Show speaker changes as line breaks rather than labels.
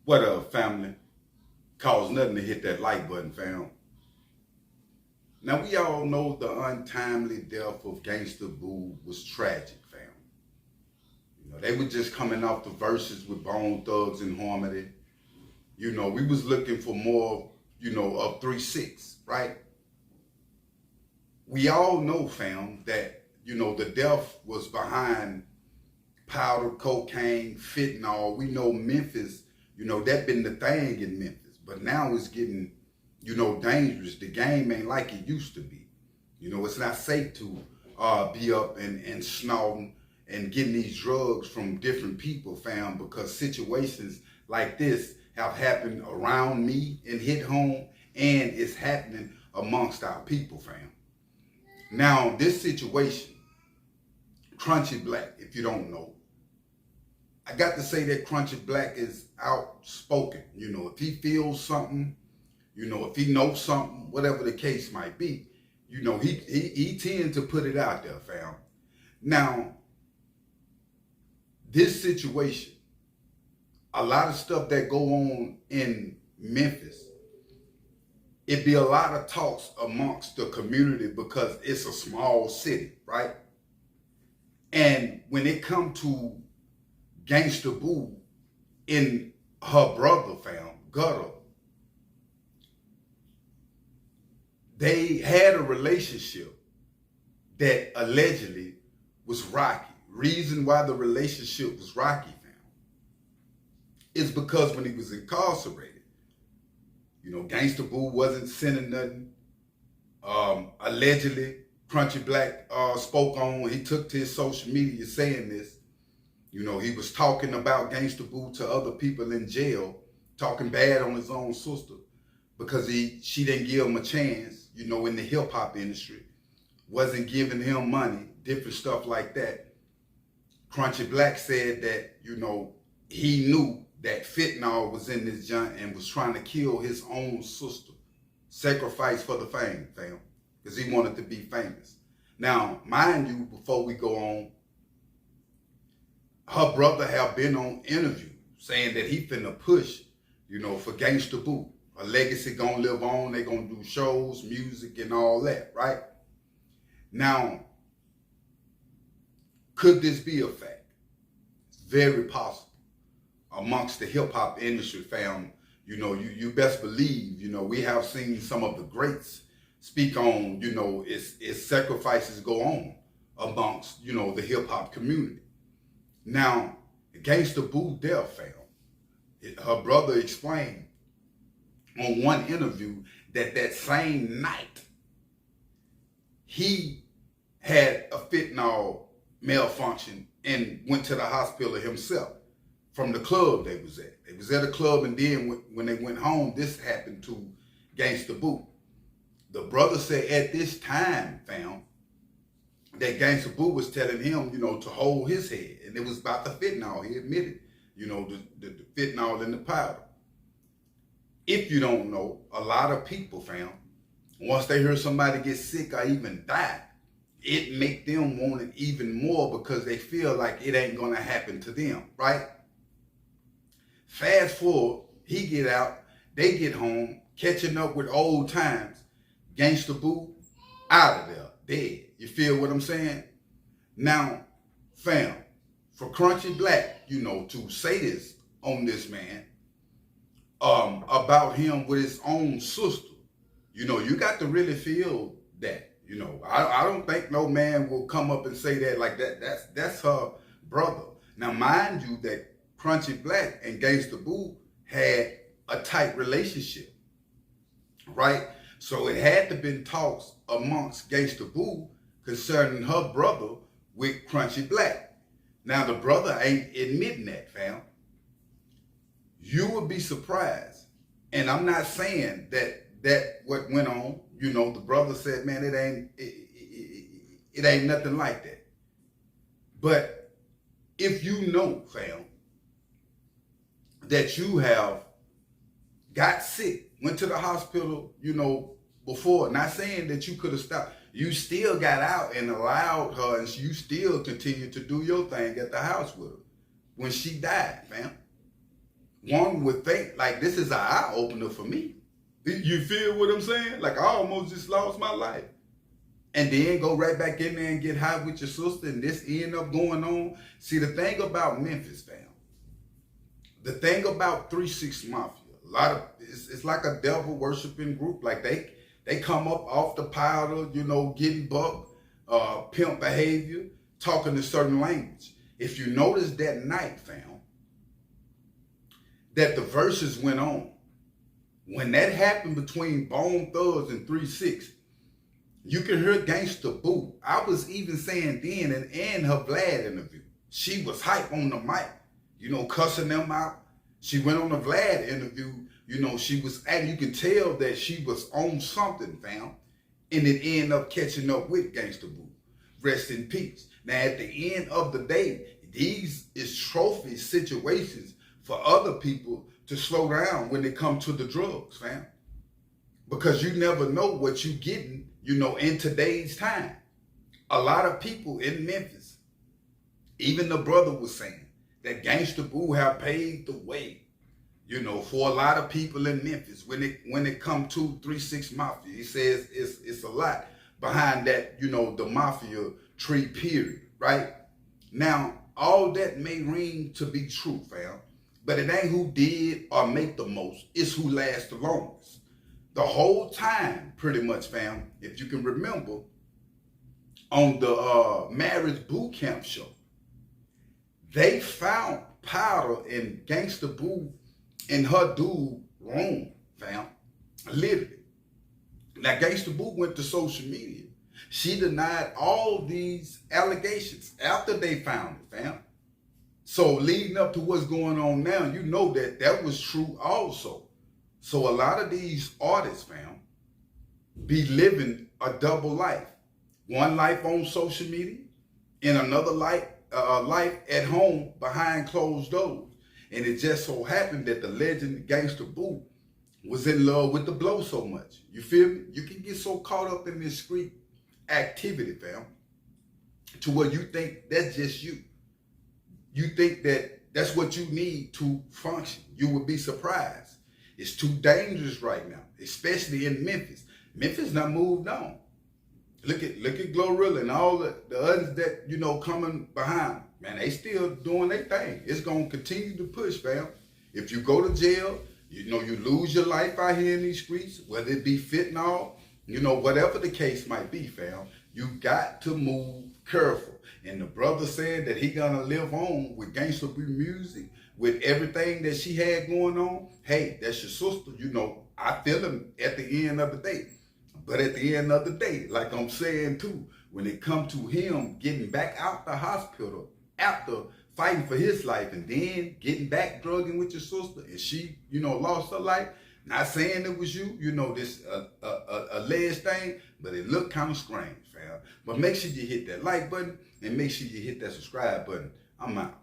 What up, family? Costs nothing to hit that like button, fam. Now, we all know the untimely death of Gangsta Boo was tragic, fam. They were just coming off the verses with Bone Thugs and Harmony. We was looking for more, of 3-6, right? We all know, fam, that, the death was behind powder, cocaine, fentanyl. We know Memphis, that been the thing in Memphis. But now it's getting, dangerous. The game ain't like it used to be. It's not safe to be up and snorting and getting these drugs from different people, fam, because situations like this have happened around me and hit home, and it's happening amongst our people, fam. Now, this situation, Crunchy Black, if you don't know, I got to say that Crunchy Black is outspoken. If he feels something, if he knows something, whatever the case might be, he tends to put it out there, fam. Now, this situation, a lot of stuff that go on in Memphis, it be a lot of talks amongst the community because it's a small city, right? And when it come to Gangsta Boo and her brother, fam, Gutta, they had a relationship that allegedly was rocky. Reason why the relationship was rocky, fam, is because when he was incarcerated, Gangsta Boo wasn't sending nothing. Allegedly, Crunchy Black spoke on, he took to his social media saying this. He was talking about Gangsta Boo to other people in jail, talking bad on his own sister because she didn't give him a chance, in the hip hop industry, wasn't giving him money, different stuff like that. Crunchy Black said that, he knew that fentanyl was in this joint and was trying to kill his own sister. Sacrifice for the fame, fam, because he wanted to be famous. Now, mind you, before we go on, her brother have been on interview saying that he finna push, for Gangsta Boo. Her legacy gonna live on. They gonna do shows, music, and all that, right? Now, could this be a fact? It's very possible. Amongst the hip hop industry, fam, you best believe, we have seen some of the greats speak on, its sacrifices go on amongst, the hip hop community. Now, Gangsta Boo death, fam, her brother explained on one interview that same night he had a fentanyl malfunction and went to the hospital himself from the club they was at. They was at a club, and then when they went home, this happened to Gangsta Boo. The brother said at this time, fam, that Gangsta Boo was telling him, to hold his head. And it was about the fentanyl. He admitted, the fentanyl in the powder. If you don't know, a lot of people, fam, once they hear somebody get sick or even die, it make them want it even more because they feel like it ain't gonna happen to them, right? Fast forward, he get out, they get home, catching up with old times. Gangsta Boo out of there, dead. You feel what I'm saying? Now, fam, for Crunchy Black, to say this on this man, about him with his own sister, you got to really feel that. I don't think no man will come up and say that like that. That's her brother. Now, mind you, that Crunchy Black and Gangsta Boo had a tight relationship, right? So it had to been talks amongst Gangsta Boo concerning her brother with Crunchy Black. Now, the brother ain't admitting that, fam. You would be surprised. And I'm not saying that what went on, the brother said, man, it ain't nothing like that. But if you know, fam, that you have got sick, went to the hospital, before, not saying that you could have stopped. You still got out and allowed her, and you still continued to do your thing at the house with her when she died, fam. one would think like this is an eye opener for me. You feel what I'm saying? Like I almost just lost my life. And then go right back in there and get high with your sister and this end up going on. See, the thing about Memphis, fam, the thing about 3-6 Mafia, a lot of, it's like a devil worshiping group. Like they come up off the powder, you know, getting buck, pimp behavior, talking a certain language. If you notice that night, fam, that the verses went on, when that happened between Bone Thugs and 3-6, you can hear Gangsta boo. I was even saying then in her Vlad interview, she was hype on the mic, you know, cussing them out. She went on the Vlad interview, you know, she was, and you can tell that she was on something, fam, and it ended up catching up with Gangsta boo. Rest in peace. Now, at the end of the day, these is trophy situations for other people to slow down when it comes to the drugs, fam. Because you never know what you're getting, you know, in today's time. A lot of people in Memphis, even the brother was saying that Gangsta Boo have paved the way, you know, for a lot of people in Memphis when it come to 3-6 Mafia. He says it's a lot behind that, you know, the Mafia tree period, right? Now, all that may ring to be true, fam, but it ain't who did or make the most, it's who lasts the longest. The whole time, pretty much, fam, if you can remember, on the Marriage Boot Camp show, they found powder in Gangsta Boo in her dude room, fam, literally. Now, Gangsta Boo went to social media. She denied all these allegations after they found it, fam. So leading up to what's going on now, you know that was true also. So a lot of these artists, fam, be living a double life. One life on social media and another life at home behind closed doors. And it just so happened that the legend Gangsta Boo was in love with the blow so much. You feel me? You can get so caught up in this street activity, fam, to where you think that's just you. You think that that's what you need to function. You would be surprised. It's too dangerous right now, especially in Memphis. Memphis not moved on. Look at Glorilla and all the others that, you know, coming behind. Man, they still doing their thing. It's going to continue to push, fam. If you go to jail, you know, you lose your life out here in these streets, whether it be fentanyl, you know, whatever the case might be, fam, you got to move careful. And the brother said that he gonna live on with Gangsta Boo music, with everything that she had going on. Hey, that's your sister, you know, I feel him at the end of the day. But at the end of the day, like I'm saying too, when it comes to him getting back out the hospital after fighting for his life and then getting back drugging with your sister and she, you know, lost her life, not saying it was you, you know, this alleged thing, but it looked kind of strange, fam. But make sure you hit that like button and make sure you hit that subscribe button. I'm out.